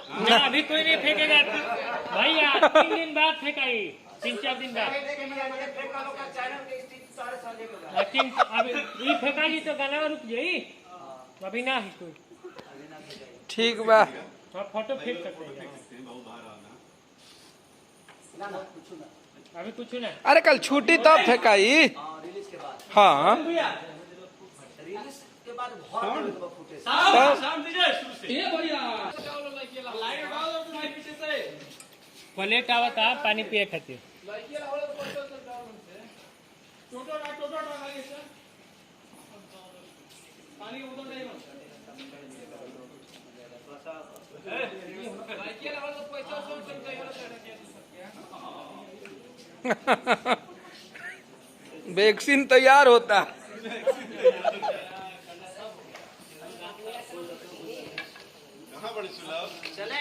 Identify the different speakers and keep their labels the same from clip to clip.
Speaker 1: ना अभी कोई नहीं फेंकेगा भैया, 3 दिन बाद फेंकाई, 3-4 दिन बाद। अभी ये फेंकाई तो गाना रुक जाई, अभी ना है कोई।
Speaker 2: ठीक बा,
Speaker 1: हाँ फोटो फेंक सकते हैं अभी कुछ ना।
Speaker 2: अरे कल छुट्टी तब फेंकाई। हाँ
Speaker 1: प्लेट आवता पानी पिए खातिर।
Speaker 2: वैक्सीन तैयार होता।
Speaker 3: कहाँ बड़े सुलभ चले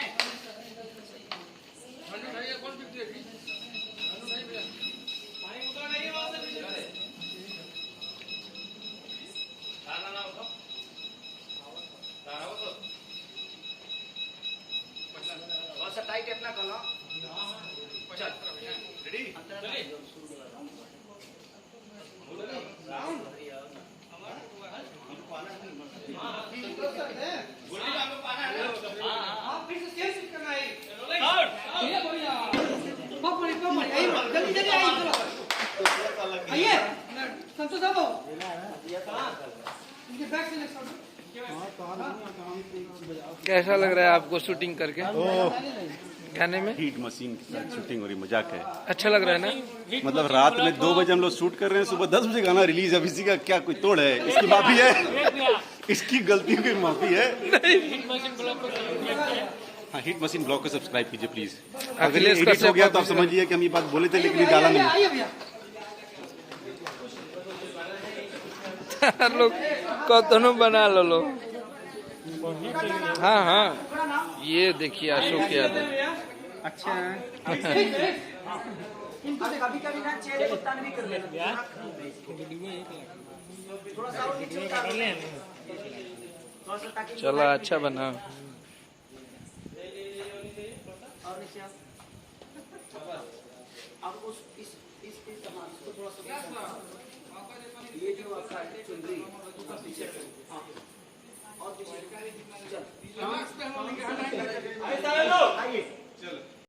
Speaker 3: टाइट अपना कलो चल रेडी
Speaker 2: कैसा लग रहा है आपको शूटिंग करके गाने में?
Speaker 3: हीट मशीन के साथ शूटिंग हो रही, मजाक है।
Speaker 2: अच्छा लग रहा है ना?
Speaker 3: मतलब रात में 2 बजे हम लोग शूट कर रहे हैं, सुबह 10 बजे गाना रिलीज है। इसी का क्या कोई तोड़ है? इसकी माफी है, इसकी गलती की माफी है। हाँ, हिट मशीन ब्लॉग को सब्सक्राइब कीजिए प्लीज। अगर ये एडिट हो गया तो आप समझिए कि हम ये बात बोले थे लेकिन ये डाला नहीं।
Speaker 2: लोग कतनो बना लो। हाँ हाँ, ये देखिए अशोक यादव।
Speaker 4: अच्छा
Speaker 5: कभी कभी ना चेहरे को तन भी कर लेना, थोड़ा सा और नीचे उतार लेना, थोड़ा सा ताकि
Speaker 2: चला अच्छा बना।
Speaker 5: और नीचे अब उस इस सामान को थोड़ा सा ये जो आपका चुनरी पीछे और पीछे चल आइए